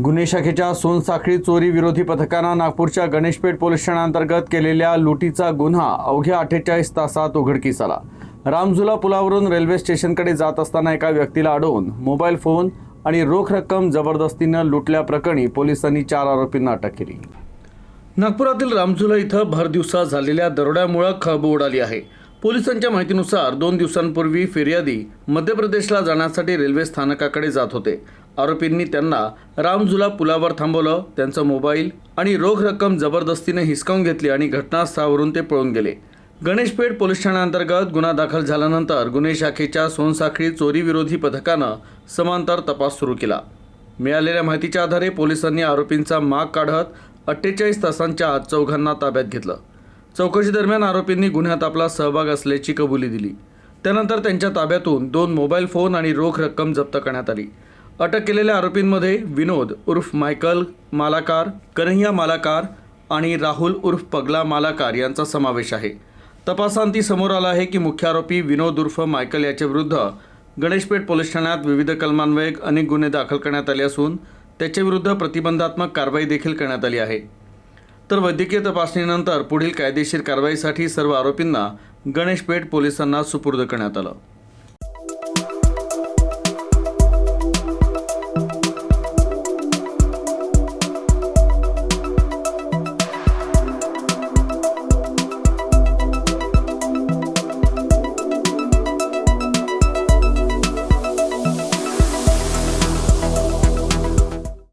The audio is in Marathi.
गुन्हे शाखेच्या सोनसाखळी चोरी विरोधी पथकानं नागपूरच्या गणेशपेठ पोलीस ठाण्याअंतर्गत केलेल्या लुटीचा गुन्हा अवघ्या 48 तासात उघडकीस आला। रामझुला पुलावरून रेल्वे स्टेशनकडे जात असताना एका व्यक्तीला अडवून मोबाईल फोन आणि रोख रक्कम जबरदस्तीनं लुटल्याप्रकरणी पोलिसांनी 4 आरोपींना अटक केली। नागपुरातील रामझुला इथं भर दिवसा झालेल्या दरोड्यामुळे खळबळ उडाली आहे। पोलिसांच्या माहितीनुसार 2 दिवसांपूर्वी फिर्यादी मध्य प्रदेशला जाण्यासाठी रेल्वे स्थानकाकडे जात होते। आरोपींनी त्यांना रामझुला पुलावर थांबवलं, त्यांचा मोबाईल आणि रोख रक्कम जबरदस्तीने हिसकावून घेतली आणि घटनास्थळावरून ते पळून गेले। गणेशपेठ पोलीस ठाण्याअंतर्गत गुन्हा दाखल झाल्यानंतर गुन्हे शाखेच्या सोनसाखळी चोरी विरोधी पथकानं समांतर तपास सुरू केला। मिळालेल्या माहितीच्या आधारे पोलिसांनी आरोपींचा माग काढत 48 तासांच्या आत चौघांना ताब्यात घेतलं। चौकशी दरम्यान आरोपींनी गुन्ह्यात आपला सहभाग असल्याची कबुली दिली। त्यानंतर त्यांच्या ताब्यातून 2 मोबाईल फोन आणि रोख रक्कम जप्त करण्यात आली। अटक केलेल्या आरोपींमध्ये विनोद उर्फ मायकल मालाकार, कन्हैया मालाकार आणि राहुल उर्फ पगला मालाकार यांचा समावेश आहे। तपासांती समोर आला आहे की मुख्य आरोपी विनोद उर्फ मायकल याच्या विरुद्ध गणेशपेठ पोलीस ठाण्यात विविध कलमान्वये अनेक गुन्हे दाखल करण्यात आले असून त्याच्या विरुद्ध प्रतिबंधात्मक कारवाई देखील करण्यात आली आहे। तर वैद्यकीय तपासणीनंतर पुढील कायदेशीर कारवाईसाठी सर्व आरोपींना गणेशपेठ पोलिसांना सुपूर्द करण्यात आलं।